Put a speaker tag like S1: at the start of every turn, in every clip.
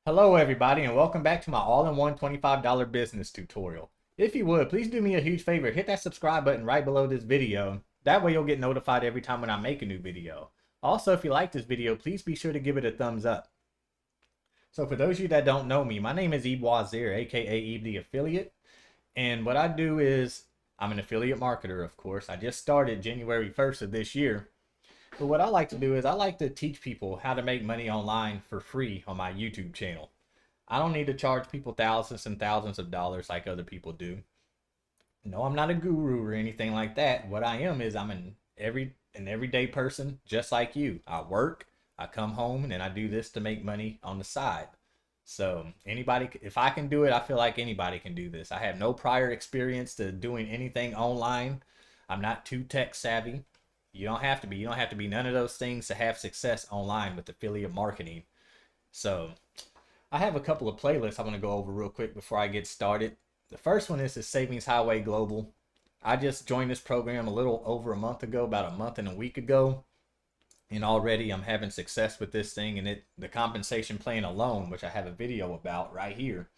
S1: Hello everybody and welcome back to my all-in-one $25 business tutorial. If you would, please do me a huge favor, hit that subscribe button right below this video. That way you'll get notified every time when I make a new video. Also, if you like this video, please be sure to give it a thumbs up. So for those of you that don't know me, my name is Ebe Wazir, aka Ebe the Affiliate. And what I do is, I'm an affiliate marketer, of course. I just started January 1st of this year. But what I like to do is I like to teach people how to make money online for free on my YouTube channel. I don't need to charge people thousands and thousands of dollars like other people do. No, I'm not a guru or anything like that. What I am is I'm an everyday person just like you. I work, I come home, and I do this to make money on the side. So anybody, if I can do it, I feel like anybody can do this. I have no prior experience to doing anything online. I'm not too tech savvy. You don't have to be. You don't have to be none of those things to have success online with affiliate marketing. So I have a couple of playlists I'm going to go over real quick before I get started. The first one is the Savings Highway Global. I just joined this program a little over a month ago, about a month and a week ago. And already I'm having success with this thing, and the compensation plan alone, which I have a video about right here,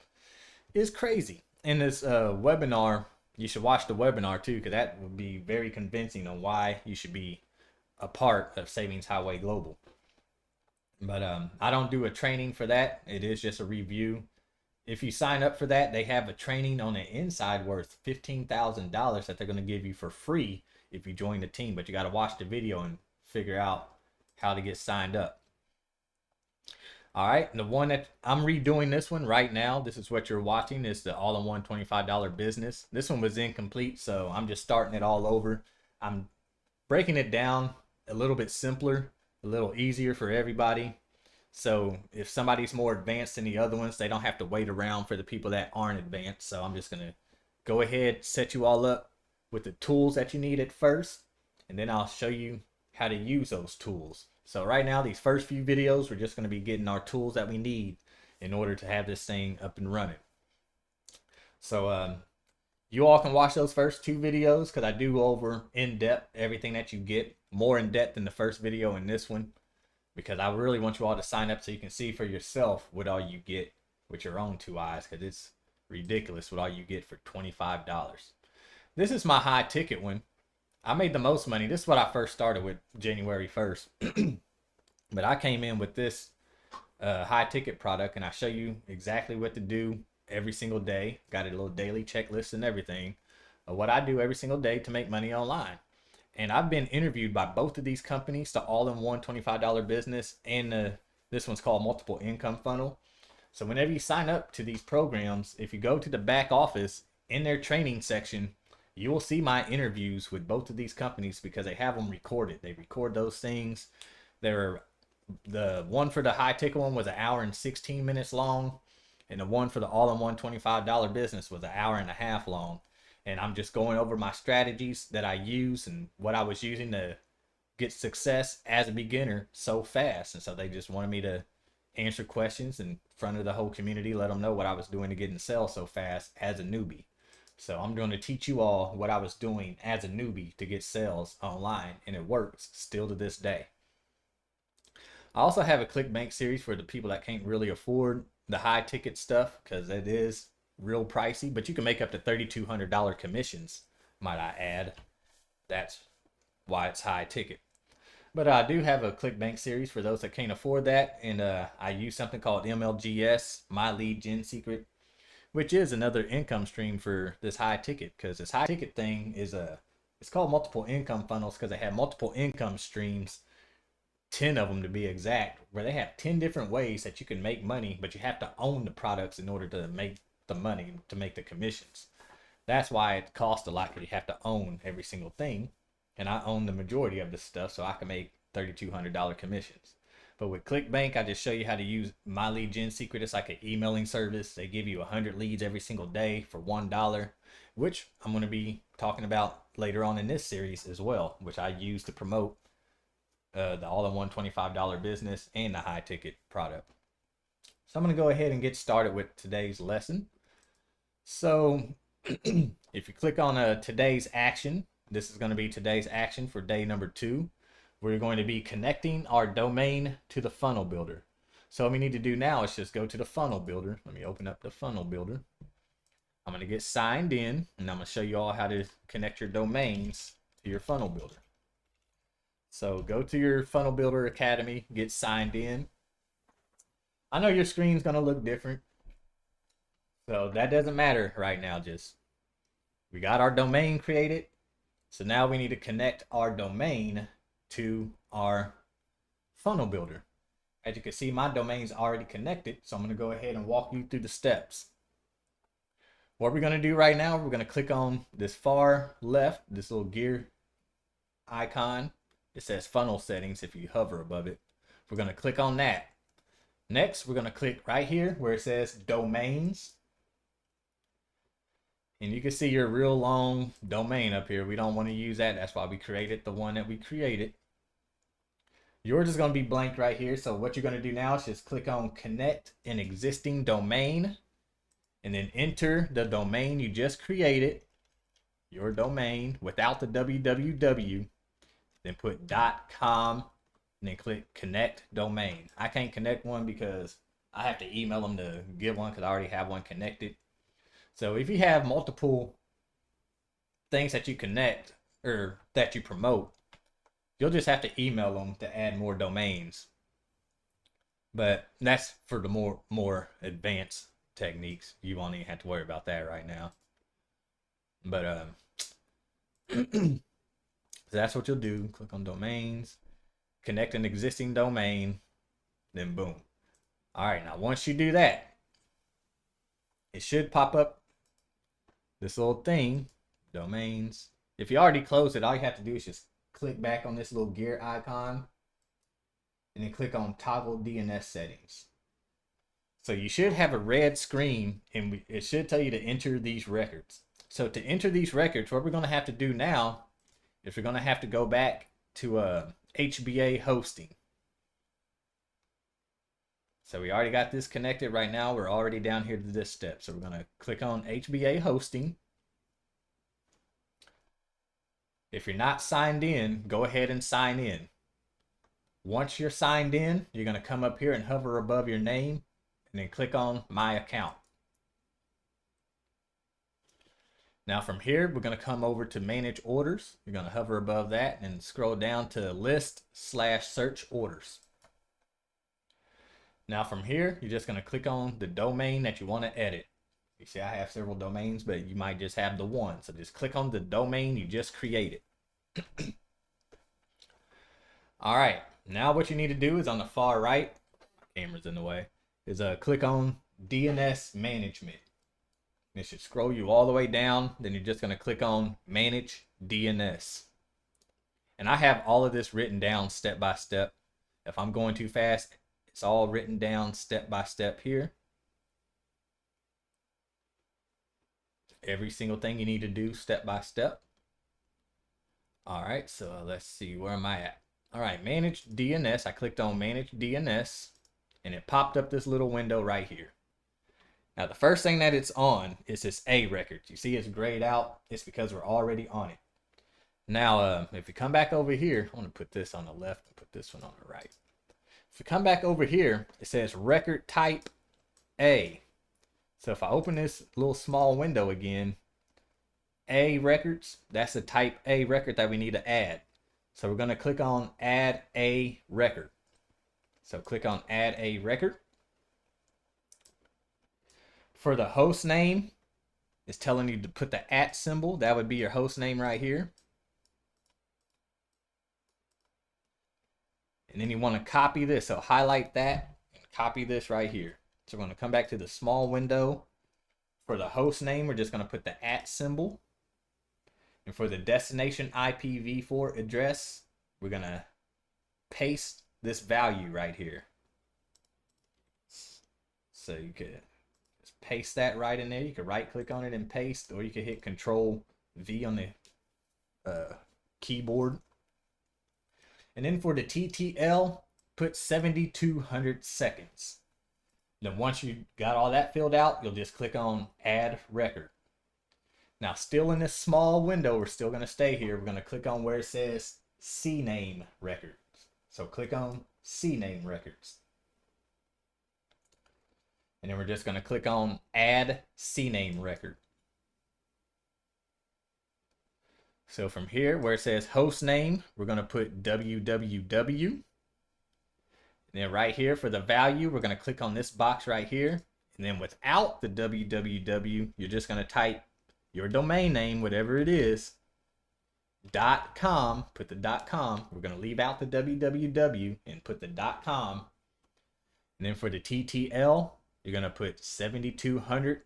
S1: is crazy. In this webinar, you should watch the webinar too, because that would be very convincing on why you should be a part of Savings Highway Global. But I don't do a training for that. It is just a review. If you sign up for that, they have a training on the inside worth $15,000 that they're going to give you for free if you join the team. But you got to watch the video and figure out how to get signed up. All right, the one that I'm redoing this one right now, this is what you're watching, is the all-in-one $25 business. This one was incomplete, so I'm just starting it all over. I'm breaking it down a little bit simpler, a little easier for everybody. So if somebody's more advanced than the other ones, they don't have to wait around for the people that aren't advanced. So I'm just going to go ahead, set you all up with the tools that you need at first, and then I'll show you how to use those tools. So right now, these first few videos, we're just going to be getting our tools that we need in order to have this thing up and running. So you all can watch those first two videos, because I do go over in depth everything that you get, more in depth than the first video in this one, because I really want you all to sign up so you can see for yourself what all you get with your own two eyes, because it's ridiculous what all you get for $25. This is my high ticket one. I made the most money. This is what I first started with January 1st. But I came in with this high ticket product, and I show you exactly what to do every single day. Got a little daily checklist and everything of what I do every single day to make money online. And I've been interviewed by both of these companies, the all-in-one $25 business, and this one's called multiple income funnel. So whenever you sign up to these programs, if you go to the back office in their training section, you will see my interviews with both of these companies, because they have them recorded. They record those things. The one for the high ticket one was 1 hour and 16 minutes long, and the one for the all-in-one $25 business was 1.5 hours long. And I'm just going over my strategies that I use and what I was using to get success as a beginner so fast. And so they just wanted me to answer questions in front of the whole community, let them know what I was doing to get in sales so fast as a newbie. So I'm going to teach you all what I was doing as a newbie to get sales online, and it works still to this day. I also have a ClickBank series for the people that can't really afford the high ticket stuff, because it is real pricey, but you can make up to $3,200 commissions, might I add. That's why it's high ticket. But I do have a ClickBank series for those that can't afford that, and I use something called MLGS, My Lead Gen Secret, which is another income stream for this high ticket, because this high ticket thing is it's called multiple income funnels because they have multiple income streams, 10 of them to be exact, where they have 10 different ways that you can make money, but you have to own the products in order to make the money, to make the commissions. That's why it costs a lot, because you have to own every single thing, and I own the majority of this stuff, so I can make $3,200 commissions. But with ClickBank, I just show you how to use My Lead Gen Secret. It's like an emailing service. They give you 100 leads every single day for $1, which I'm going to be talking about later on in this series as well, which I use to promote the all-in-one $25 business and the high ticket product. So I'm going to go ahead and get started with today's lesson. So if you click on today's action, this is going to be today's action for day number 2. We're going to be connecting our domain to the funnel builder. So what we need to do now is just go to the funnel builder. Let me open up the funnel builder. I'm going to get signed in, and I'm going to show you all how to connect your domains to your funnel builder. So go to your Funnel Builder Academy, get signed in. I know your screen's going to look different, so that doesn't matter right now. Just we got our domain created, so now we need to connect our domain to our funnel builder. As you can see, my domain's already connected, so I'm going to go ahead and walk you through the steps. What we're going to do right now, we're going to click on this far left, this little gear icon. It says funnel settings if you hover above it. We're going to click on that. Next, we're going to click right here where it says domains. And you can see your real long domain up here. We don't want to use that. That's why we created the one that we created. Yours is going to be blank right here. So what you're going to do now is just click on connect an existing domain. And then enter the domain you just created, your domain, without the www. Then put .com, and then click connect domain. I can't connect one because I have to email them to get one because I already have one connected. So if you have multiple things that you connect or that you promote, you'll just have to email them to add more domains. But that's for the more advanced techniques. You won't even have to worry about that right now. But so that's what you'll do. Click on domains, connect an existing domain, then boom. All right, now once you do that, it should pop up this little thing, domains. If you already closed it, all you have to do is just click back on this little gear icon and then click on toggle DNS settings. So you should have a red screen, and it should tell you to enter these records. So to enter these records, what we're going to have to do now is we're going to have to go back to HBA hosting. So we already got this connected right now. We're already down here to this step. So we're going to click on HBA hosting. If you're not signed in, go ahead and sign in. Once you're signed in, you're going to come up here and hover above your name and then click on my account. Now from here, we're going to come over to manage orders. You're going to hover above that and scroll down to list/search orders. Now from here, you're just going to click on the domain that you want to edit. You see, I have several domains, but you might just have the one. So just click on the domain you just created. All right, now what you need to do is on the far right, camera's in the way, is click on DNS management. It should scroll you all the way down. Then you're just going to click on manage DNS. And I have all of this written down step by step. If I'm going too fast, it's all written down step by step here. Every single thing you need to do step by step. All right, so let's see, where am I at? All right, manage DNS. I clicked on manage DNS and it popped up this little window right here. Now the first thing that it's on is this A record. You see it's grayed out. It's because we're already on it. Now, if you come back over here, I want to put this on the left and put this one on the right. If you come back over here, it says record type A. So if I open this little small window again, A records, that's the type A record that we need to add. So we're going to click on add a record. So click on add a record. For the host name, it's telling you to put the @ symbol. That would be your host name right here. And then you want to copy this. So highlight that and copy this right here. So we're going to come back to the small window. For the host name, we're just going to put the @ symbol. And for the destination IPv4 address, we're going to paste this value right here. So you could just paste that right in there. You could right click on it and paste, or you could hit Control V on the keyboard. And then for the TTL, put 7,200 seconds. Then once you got all that filled out, you'll just click on add record. Now still in this small window, we're still going to stay here. We're going to click on where it says CNAME records. So click on CNAME records. And then we're just going to click on add CNAME record. So from here where it says host name, we're going to put www. And then right here for the value, we're going to click on this box right here. And then without the www, you're just going to type your domain name, whatever it is, .com, put the .com. We're going to leave out the www and put the .com. And then for the TTL, you're going to put 7200.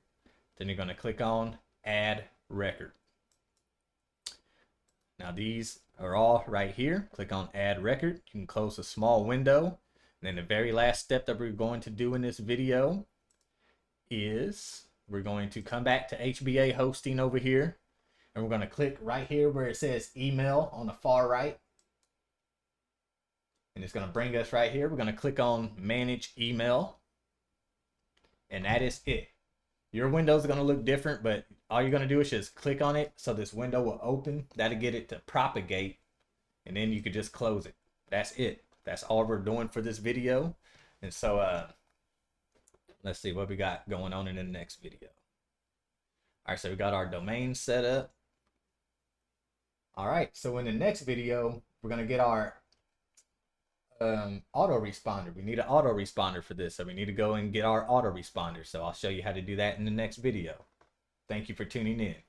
S1: Then you're going to click on add record. Now these are all right here. Click on add record. You can close a small window. And then the very last step that we're going to do in this video is we're going to come back to HBA hosting over here. And we're going to click right here where it says email on the far right. And it's going to bring us right here. We're going to click on manage email. And that is it. Your window is going to look different, but all you're going to do is just click on it so this window will open. That'll get it to propagate. And then you can just close it. That's it. That's all we're doing for this video. And so let's see what we got going on in the next video. All right, so we got our domain set up. All right, so in the next video, we're going to get our autoresponder. We need an autoresponder for this, so we need to go and get our autoresponder. So I'll show you how to do that in the next video. Thank you for tuning in.